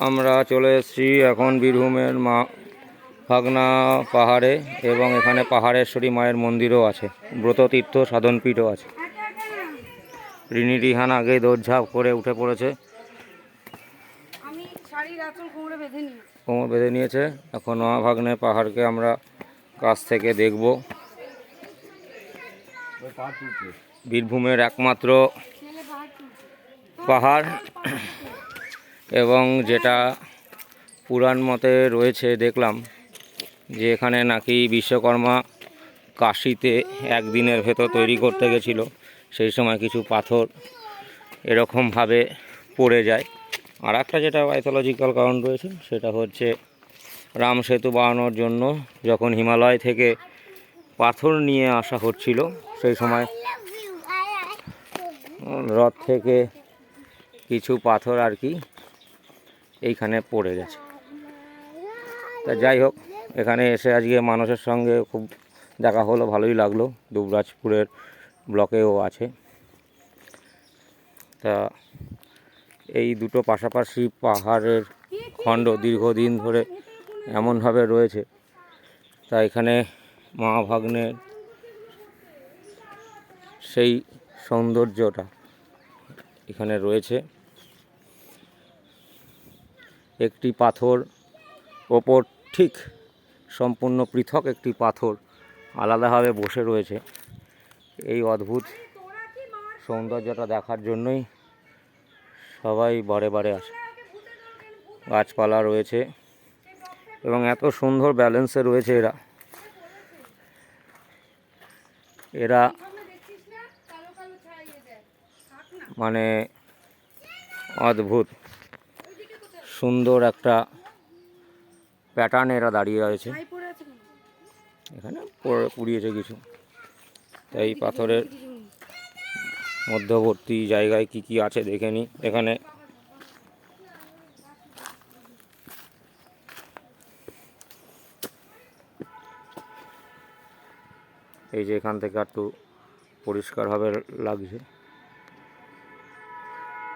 আমরা চলে এসেছি এখন বীরভূমের মা ভাগনা পাহাড়ে, এবং এখানে পাহাড়েশ্বরী মায়ের মন্দিরও আছে, ব্রততীর্থ সাধনপীঠও আছে। রিনি রিহান আগে দৌড়ঝাঁপ করে উঠে পড়েছে, কোমর বেঁধে নিয়েছে। এখন মা ভাগ্নে পাহাড়কে আমরা কাছ থেকে দেখব। বীরভূমের একমাত্র পাহাড়, এবং যেটা পুরাণ মতে রয়েছে, দেখলাম যে এখানে নাকি বিশ্বকর্মা কাশিতে একদিনের ভেতর তৈরি করতে গেছিল, সেই সময় কিছু পাথর এরকমভাবে পড়ে যায়। আর একটা যেটা মাইথোলজিক্যাল কারণ রয়েছে, সেটা হচ্ছে রাম সেতু বানানোর জন্য যখন হিমালয় থেকে পাথর নিয়ে আসা হচ্ছিল, সেই সময় রথ থেকে কিছু পাথর আর কি এইখানে পড়ে গেছে। তা যাই হোক, এখানে এসে আজকে মানুষের সঙ্গে খুব দেখা হলো, ভালোই লাগলো। দুবরাজপুরের ব্লকেও আছে। তা এই দুটো পাশাপাশি পাহাড়ের খণ্ড দীর্ঘদিন ধরে এমনভাবে রয়েছে, তা এখানে মা ভাগ্নের সেই সৌন্দর্যটা এখানে রয়েছে। একটি পাথর ওপর ঠিক সম্পূর্ণ পৃথক একটি পাথর আলাদাভাবে বসে রয়েছে। এই অদ্ভুত সৌন্দর্যটা দেখার জন্যই সবাই বারে বারে আসে। গাছপালা রয়েছে এবং এত সুন্দর ব্যালেন্সে রয়েছে এরা মানে অদ্ভুত সুন্দর একটা প্যাটার্নে এরা দাঁড়িয়ে রয়েছে। এখানে পুড়িয়েছে কিছু। তাই পাথরের মধ্যবর্তী জায়গায় কি কি আছে দেখে নিই। এখানে এই যে এখান থেকে একটু পরিষ্কারভাবে লাগছে।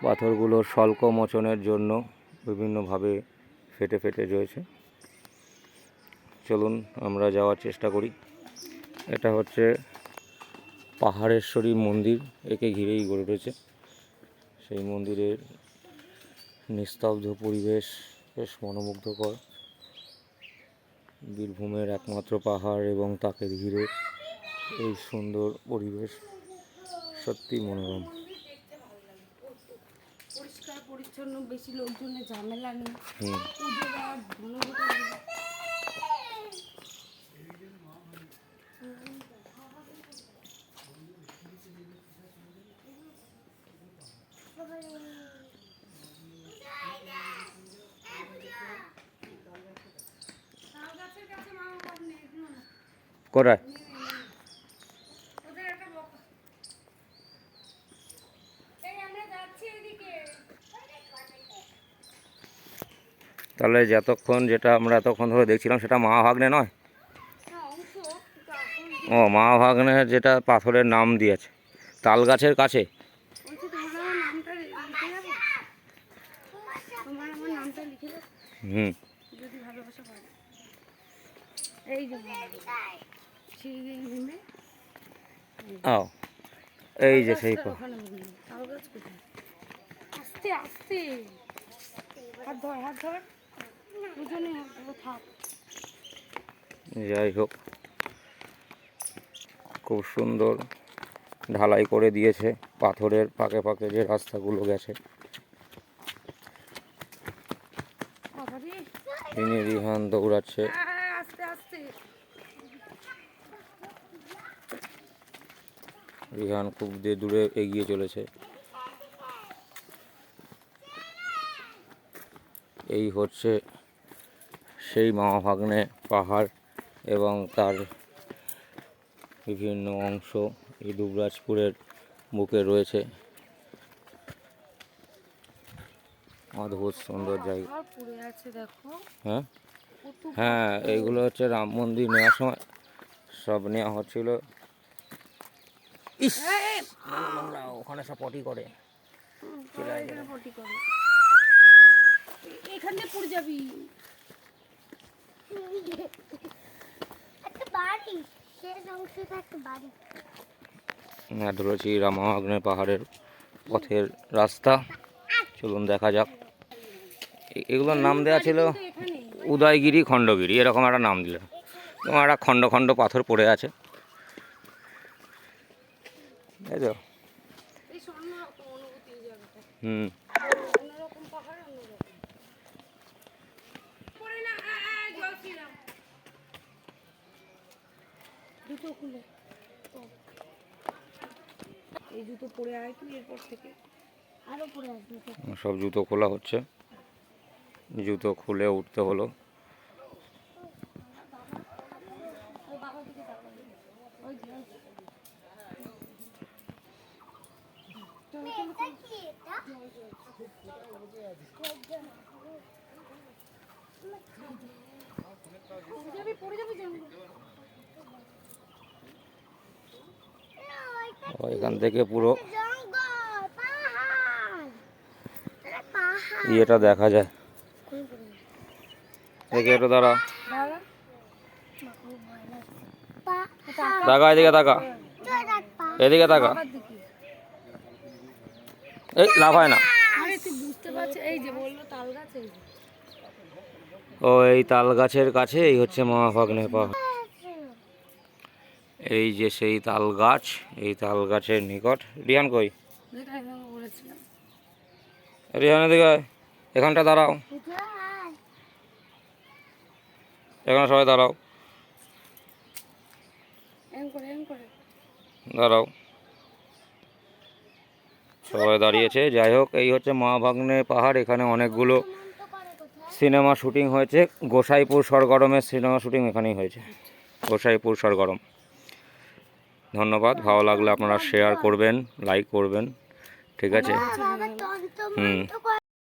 পাথরগুলোর স্বল্প মোচনের জন্য বিভিন্নভাবে ফেটে ফেটে রয়েছে। চলুন আমরা যাওয়ার চেষ্টা করি। এটা হচ্ছে পাহাড়েশ্বরী মন্দির, একে ঘিরেই গড়ে উঠেছে। সেই মন্দিরের নিস্তব্ধ পরিবেশ বেশ মনোমুগ্ধকর। বীরভূমের একমাত্র পাহাড় এবং তাকে ঘিরে এই সুন্দর পরিবেশ সত্যি মনোরম। পরিষ্কার পরিচ্ছন্ন, বেশি লোকজনের ঝামেলা নেই। কোথায়? তাহলে যতক্ষণ যেটা আমরা এতক্ষণ ধরে দেখছিলাম সেটা মা ভাগ্নে নয়? ও, মা ভাগ্নের যেটা পাথরের নাম দিয়েছে, তাল গাছের কাছে। হুম, ও এই যে সেই যাই হোক, খুব সুন্দর ঢালাই করে দিয়েছে পাথরের ফাঁকে ফাঁকে যে রাস্তাগুলো গেছে। তিনি রিহান দৌড়াচ্ছে। রিহান খুব দূরে এগিয়ে চলেছে। এই হচ্ছে সেই মা ভাগ্নে পাহাড় এবং তার বিভিন্ন অংশ এই দুবরাজপুরের বুকে রয়েছে। অদ্ভুত সুন্দর জায়গা। হ্যাঁ হ্যাঁ, এইগুলো হচ্ছে রাম মন্দির নেওয়ার সময় সব নেওয়া হচ্ছিল। ওখানে সব পটি করে। দিয়ে পড়ে যাবি। একটা বাড়ি, শেষ অংশটা একটা বাড়ি। এটা রয়েছে রামাগ্নের পাহাড়ের পথের রাস্তা। চলুন দেখা যাক। এগুলোর নাম দেওয়া ছিল এখানে উদয়গিরি, খণ্ডগিরি, এরকম একটা নাম দিল। এবং একটা খণ্ড খণ্ড পাথর পড়ে আছে, তাই তো। এই অন্যরকম অনুভূতি এই জায়গাটা। হুম। অন্যরকম পাহাড়, অন্যরকম। পড়ে না, জল ছিলাম। জুতো খুলে। ও। এই জুতো পরে আয় তুই এরপর থেকে। আরো পরে আসবে তো। সব জুতো খোলা হচ্ছে, জুতো খুলে উঠতে হলো। ওই বাবার দিকে তাকাও। ওই যে, ওই যে। এটা কি এটা? পড়ে যাবি জঙ্গল। এখান থেকে পুরো জঙ্গল, পাহাড়। এটা পাহাড়। ইয়েটা দেখা যায়। দেখে একটু দাঁড়া, দাঁড়া। পাহাড়। তাকা এদিকে, তাকা এদিকে, তাকা। বাবার দিকে। এই লাভ হয় না। আরে তুই বুঝতে পারছিস, এই যে বললো তাল গাছ, এই যে। ও এই তাল গাছের কাছে এই হচ্ছে মহাভাগ্নের পাহাড়। এই যে সেই তাল গাছ, এই তাল গাছের নিকট। রিহান কই? যেটা আমি বলেছিলাম। রিহান এদিকে আয়। এখানটা দাঁড়াও, এখানে সবাই দাঁড়াও, এম করে, এম করে। দাঁড়াও। সবাই দাঁড়িয়েছে। যাই হোক, এই হচ্ছে মহাভাগ্নে পাহাড়। এখানে অনেকগুলো সিনেমা শুটিং হয়েছে। গোসাইপুর সরগরমের সিনেমা শুটিং এখানেই হয়েছে, গোসাইপুর সরগরম। ধন্যবাদ। ভালো লাগলে আপনারা শেয়ার করবেন, লাইক করবেন, ঠিক আছে। বাবা তন্ত হুম। মন্ত করে